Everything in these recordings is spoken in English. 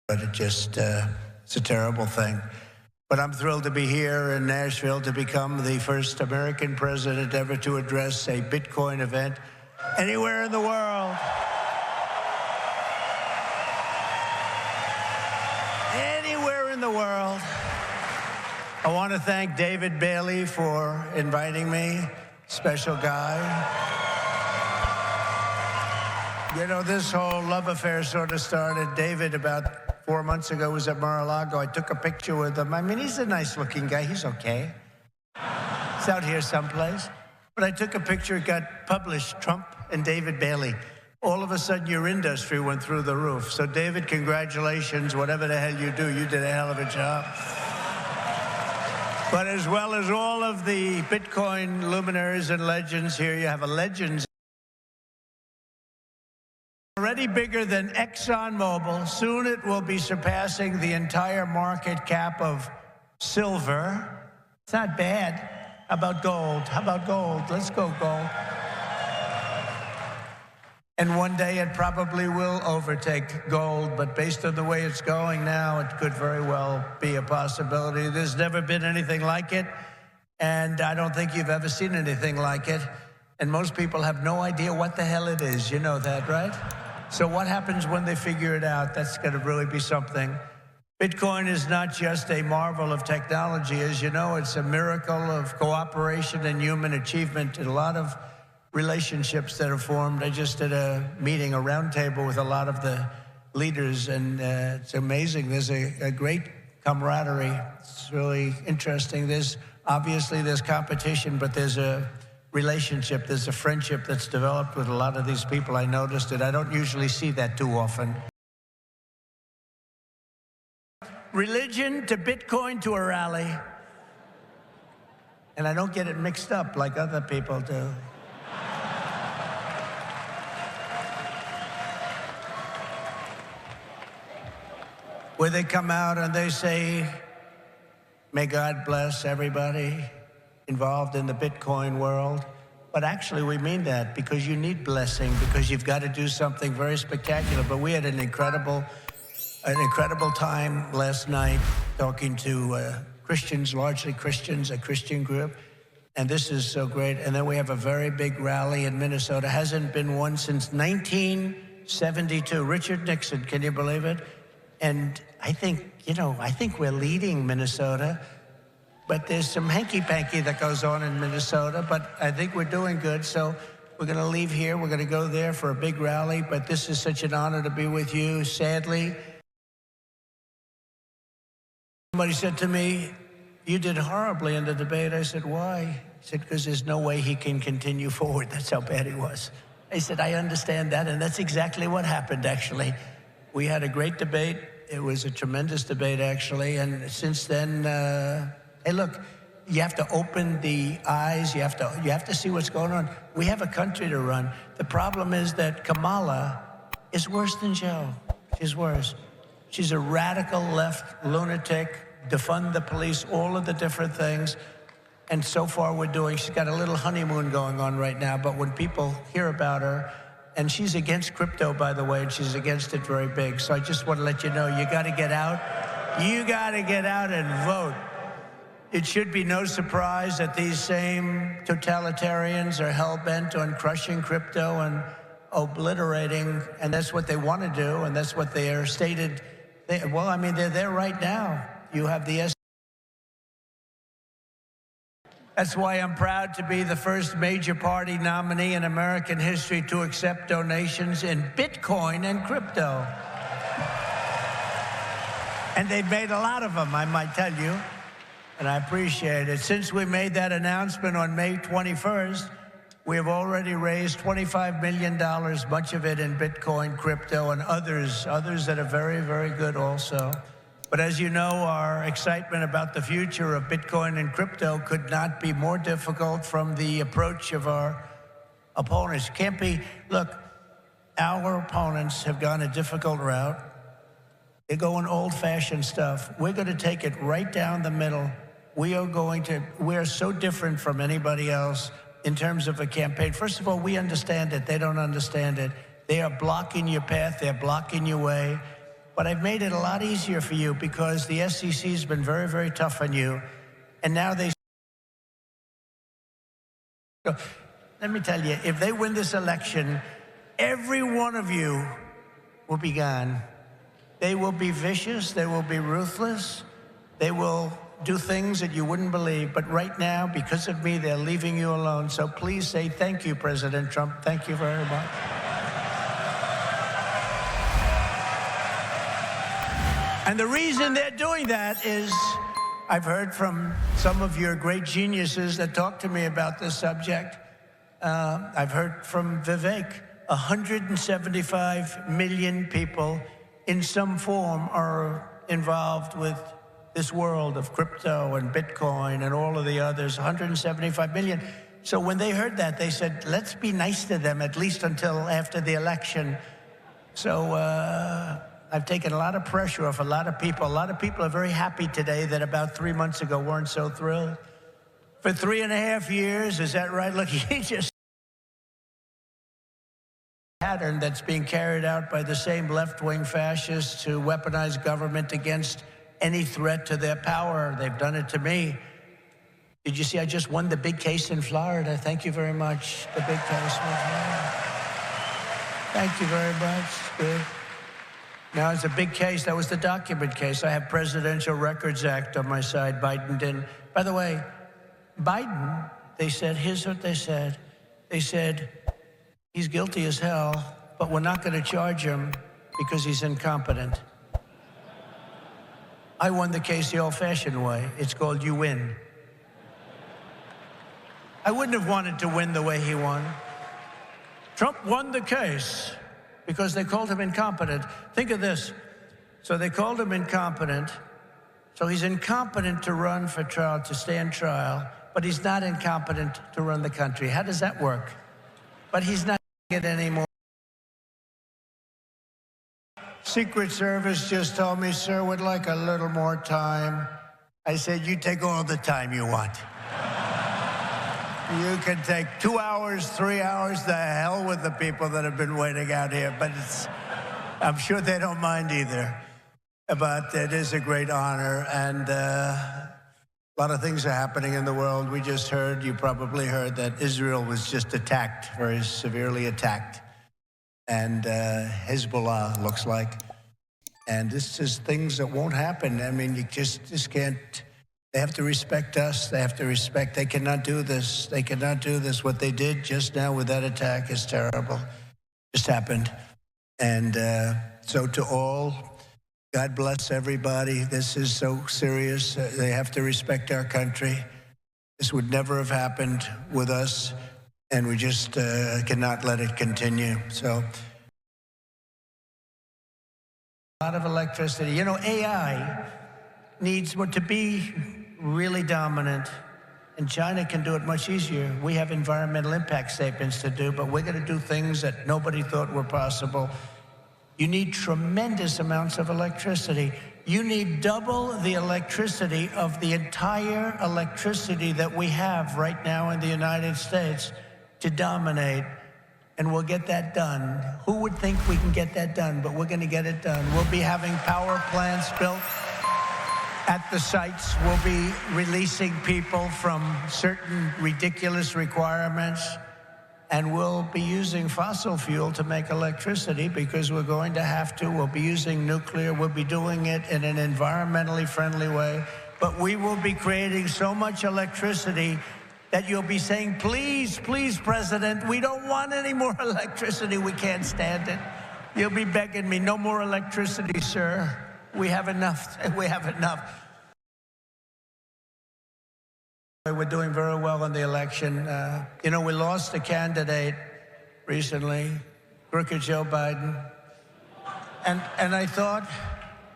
but it's a terrible thing. But I'm thrilled to be here in Nashville to become the first American president ever to address a Bitcoin event anywhere in the world. Anywhere in the world. I want to thank David Bailey for inviting me, special guy. You know, this whole love affair sort of started. David, about 4 months ago, was at Mar-a-Lago. I took a picture with him. I mean, he's a nice-looking guy. He's okay. He's out here someplace. But I took a picture. It got published, Trump and David Bailey. All of a sudden, your industry went through the roof. So, David, congratulations. Whatever the hell you do, you did a hell of a job. But as well as all of the Bitcoin luminaries and legends here, you have a legends already bigger than ExxonMobil. Soon it will be surpassing the entire market cap of silver. It's not bad. How about gold? How about gold? Let's go gold. And one day it probably will overtake gold, but based on the way it's going now, it could very well be a possibility. There's never been anything like it, and I don't think you've ever seen anything like it. And most people have no idea what the hell it is. You know that, right? So what happens when they figure it out? That's going to really be something. Bitcoin is not just a marvel of technology. As you know, it's a miracle of cooperation and human achievement, and a lot of relationships that are formed. I just did a meeting, a roundtable with a lot of the leaders, and it's amazing. There's a great camaraderie. It's really interesting. Obviously there's competition, but there's a relationship, there's a friendship that's developed with a lot of these people. I noticed it. I don't usually see that too often. Religion to Bitcoin to a rally. And I don't get it mixed up like other people do. Where they come out and they say, may God bless everybody involved in the Bitcoin world. But actually, we mean that because you need blessing, because you've got to do something very spectacular. But we had an incredible time last night talking to Christians, largely Christians, a Christian group. And this is so great. And then we have a very big rally in Minnesota. Hasn't been one since 1972. Richard Nixon, can you believe it? And I think, I think we're leading Minnesota, but there's some hanky-panky that goes on in Minnesota, but I think we're doing good. So we're going to leave here. We're going to go there for a big rally, but this is such an honor to be with you. Sadly, somebody said to me, you did horribly in the debate. I said, why? He said, because there's no way he can continue forward. That's how bad he was. I said, I understand that, and that's exactly what happened, actually. We had a great debate. It was a tremendous debate, actually. And since then, hey, look, you have to open the eyes. You have to see what's going on. We have a country to run. The problem is that Kamala is worse than Joe. She's worse. She's a radical left lunatic, defund the police, all of the different things. And so far she's got a little honeymoon going on right now. But when people hear about her, and she's against crypto, by the way, and she's against it very big. So I just want to let you know, you got to get out. You got to get out and vote. It should be no surprise that these same totalitarians are hell-bent on crushing crypto and obliterating, and that's what they want to do, and that's what they are stated. Well, I mean, they're there right now. You have the That's why I'm proud to be the first major party nominee in American history to accept donations in Bitcoin and crypto. And they've made a lot of them, I might tell you, and I appreciate it. Since we made that announcement on May 21st, we have already raised $25 million, much of it in Bitcoin, crypto, and others that are very, very good also. But as you know, our excitement about the future of Bitcoin and crypto could not be more difficult from the approach of our opponents. Can't be, look, our opponents have gone a difficult route. They're going old-fashioned stuff. We're going to take it right down the middle. We are so different from anybody else in terms of a campaign. First of all, we understand it. They don't understand it. They are blocking your path. They're blocking your way. but I've made it a lot easier for you because the SEC has been very, very tough on you. And now they... So, let me tell you, if they win this election, every one of you will be gone. They will be vicious, they will be ruthless, they will do things that you wouldn't believe. But right now, because of me, they're leaving you alone. So please say thank you, President Trump. Thank you very much. And the reason they're doing that is I've heard from some of your great geniuses that talk to me about this subject. I've heard from Vivek. 175 million people in some form are involved with this world of crypto and Bitcoin and all of the others, 175 million. So when they heard that, they said, let's be nice to them, at least until after the election. So I've taken a lot of pressure off a lot of people. A lot of people are very happy today that about 3 months ago weren't so thrilled. For 3.5 years, is that right? Look, he just... pattern that's being carried out by the same left-wing fascists to weaponize government against any threat to their power. They've done it to me. Did you see I just won the big case in Florida? Thank you very much. The big case in Florida. Thank you very much. Good. Now, it's a big case. That was the document case. I have Presidential Records Act on my side. Biden didn't. By the way, Biden, they said, here's what they said. They said, he's guilty as hell, but we're not going to charge him because he's incompetent. I won the case the old-fashioned way. It's called you win. I wouldn't have wanted to win the way he won. Trump won the case because they called him incompetent. Think of this. So they called him incompetent. So he's incompetent to run for trial, to stand trial, but he's not incompetent to run the country. How does that work? But he's not it anymore. Secret Service just told me, sir, would like a little more time. I said, you take all the time you want. You can take 2 hours, 3 hours, the hell with the people that have been waiting out here. But I'm sure they don't mind either. But it is a great honor, and a lot of things are happening in the world. We just heard, you probably heard, that Israel was just attacked, very severely attacked. And Hezbollah looks like. And this is things that won't happen. I mean, you just can't. They have to respect us. They have to respect. They cannot do this. They cannot do this. What they did just now with that attack is terrible. Just happened. And so to all, God bless everybody. This is so serious. They have to respect our country. This would never have happened with us, and we just cannot let it continue. So, a lot of electricity. You know, AI needs to be really dominant, and China can do it much easier. We have environmental impact statements to do, but we're going to do things that nobody thought were possible. You need tremendous amounts of electricity. You need double the electricity of the entire electricity that we have right now in the United States to dominate, and we'll get that done. Who would think we can get that done? But we're going to get it done. We'll be having power plants built at the sites. We'll be releasing people from certain ridiculous requirements. And we'll be using fossil fuel to make electricity because we're going to have to. We'll be using nuclear. We'll be doing it in an environmentally friendly way. But we will be creating so much electricity that you'll be saying, please, please, President, we don't want any more electricity. We can't stand it. You'll be begging me, no more electricity, sir. We have enough. We have enough. We're doing very well in the election. You know, we lost a candidate recently, crooked Joe Biden. And I thought,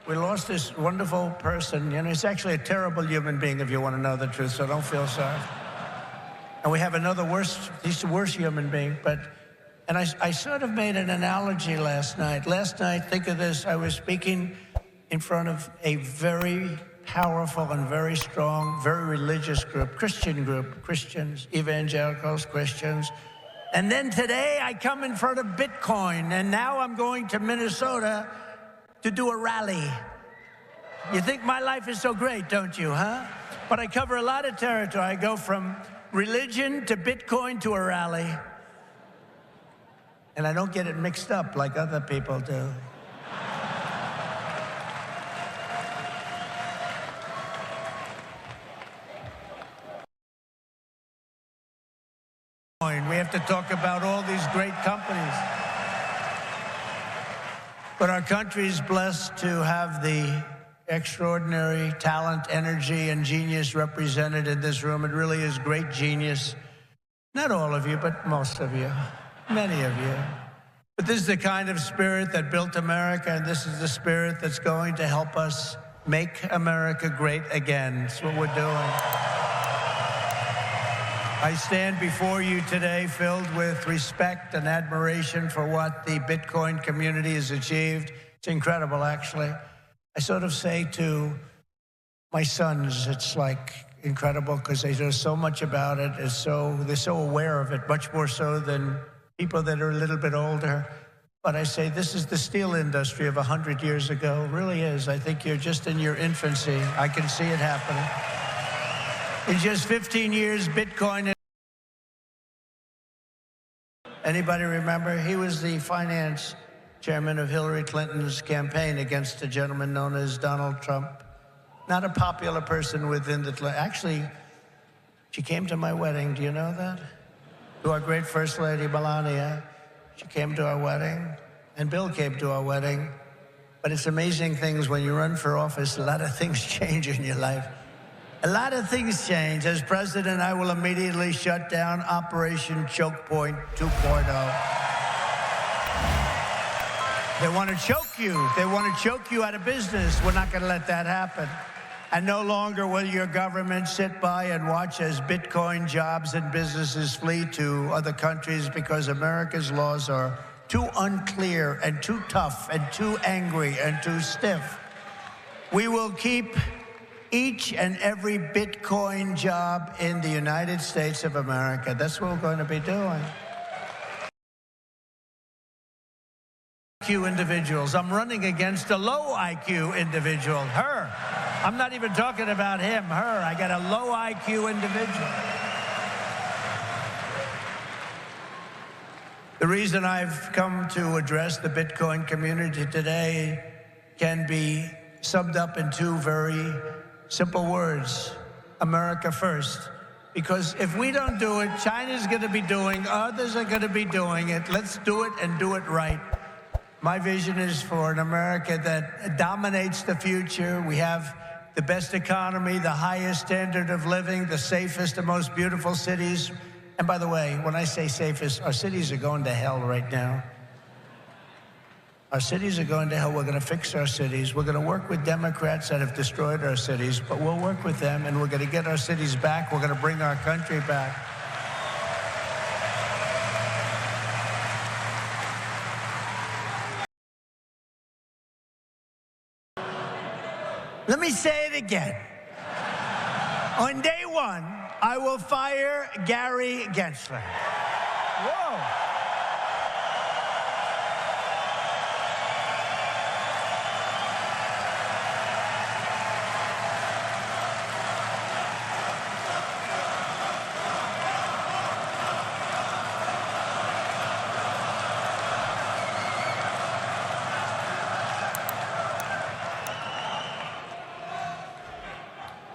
we lost this wonderful person. You know, he's actually a terrible human being, if you want to know the truth, so don't feel sorry. And we have another he's a worse human being. And I sort of made an analogy last night. Last night, think of this, I was speaking in front of a very powerful and very strong, very religious group, Christians, evangelicals, Christians. And then today I come in front of Bitcoin, and now I'm going to Minnesota to do a rally. You think my life is so great, don't you, huh? But I cover a lot of territory. I go from religion to Bitcoin to a rally. And I don't get it mixed up like other people do. We have to talk about all these great companies. But our country is blessed to have the extraordinary talent, energy, and genius represented in this room. It really is great genius. Not all of you, but most of you, many of you. But this is the kind of spirit that built America, and this is the spirit that's going to help us make America great again. That's what we're doing. I stand before you today filled with respect and admiration for what the Bitcoin community has achieved. It's incredible, actually. I sort of say to my sons, it's like incredible because they know so much about it. They're so aware of it, much more so than people that are a little bit older. But I say this is the steel industry of 100 years ago. It really is. I think you're just in your infancy. I can see it happening. In just 15 years, Bitcoin. Anybody remember? He was the finance chairman of Hillary Clinton's campaign against a gentleman known as Donald Trump. Not a popular person within the... Actually, she came to my wedding. Do you know that? To our great First Lady, Melania. She came to our wedding, and Bill came to our wedding. But it's amazing things when you run for office, a lot of things change in your life. A lot of things change. As president, I will immediately shut down Operation Choke Point 2.0. They want to choke you. They want to choke you out of business. We're not going to let that happen. And no longer will your government sit by and watch as Bitcoin jobs and businesses flee to other countries because America's laws are too unclear and too tough and too angry and too stiff. We will keep each and every Bitcoin job in the United States of America. That's what we're going to be doing. IQ individuals. I'm running against a low IQ individual, her. I'm not even talking about him, her. I got a low IQ individual. The reason I've come to address the Bitcoin community today can be summed up in two very simple words: America first. Because if we don't do it, China's going to be doing, others are going to be doing it. Let's do it and do it right. My vision is for an America that dominates the future. We have the best economy, the highest standard of living, the safest and most beautiful cities. And by the way, when I say safest, our cities are going to hell right now. Our cities are going to hell. We're going to fix our cities. We're going to work with Democrats that have destroyed our cities, but we'll work with them, and we're going to get our cities back. We're going to bring our country back. Let me say it again. On day one, I will fire Gary Gensler. Whoa.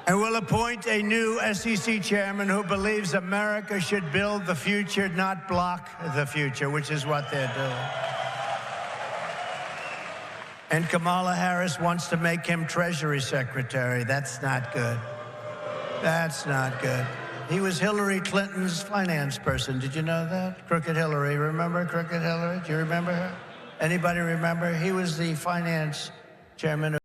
And we'll appoint a new SEC chairman who believes America should build the future, not block the future, which is what they're doing. And Kamala Harris wants to make him Treasury Secretary. That's not good. That's not good. He was Hillary Clinton's finance person. Did you know that? Crooked Hillary. Remember Crooked Hillary? Do you remember her? Anybody remember? He was the finance chairman of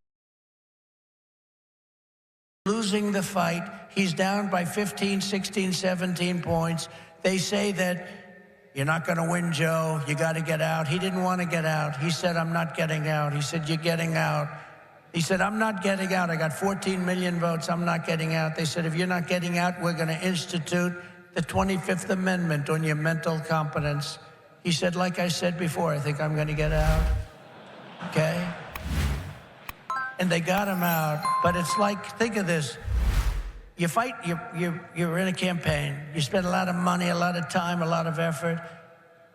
losing the fight. He's down by 15, 16, 17 points. They say that you're not going to win, Joe. You got to get out. He didn't want to get out. He said, I'm not getting out. He said, you're getting out. He said, I'm not getting out. I got 14 million votes. I'm not getting out. They said, if you're not getting out, we're going to institute the 25th Amendment on your mental competence. He said, like I said before, I think I'm going to get out. Okay? and they got him out. But it's like, think of this. You fight, you're in a campaign. You spend a lot of money, a lot of time, a lot of effort,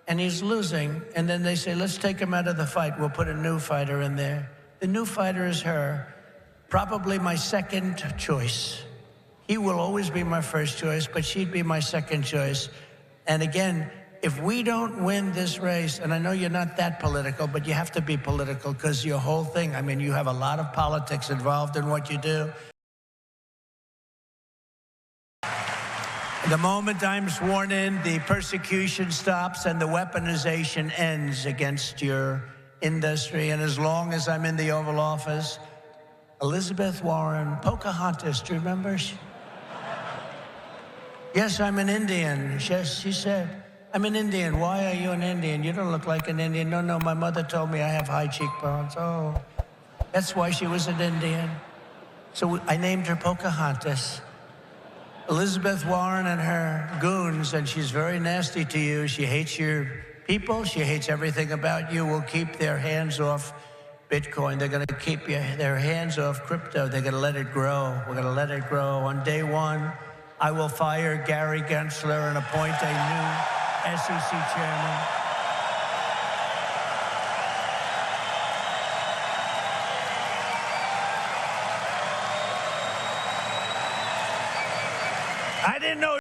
and he's losing. And then they say, let's take him out of the fight. We'll put a new fighter in there. The new fighter is her, probably my second choice. He will always be my first choice, but she'd be my second choice. And again, if we don't win this race, and I know you're not that political, but you have to be political because your whole thing, I mean, you have a lot of politics involved in what you do. The moment I'm sworn in, the persecution stops and the weaponization ends against your industry. And as long as I'm in the Oval Office, Elizabeth Warren, Pocahontas, do you remember? Yes, I'm an Indian. Yes, she said, I'm an Indian. Why are you an Indian? You don't look like an Indian. No, no, my mother told me I have high cheekbones. Oh, that's why she was an Indian. So I named her Pocahontas. Elizabeth Warren and her goons, and she's very nasty to you. She hates your people. She hates everything about you. Will keep their hands off Bitcoin. They're going to keep their hands off crypto. They're going to let it grow. We're going to let it grow. On day one, I will fire Gary Gensler and appoint a new SEC chairman. I didn't know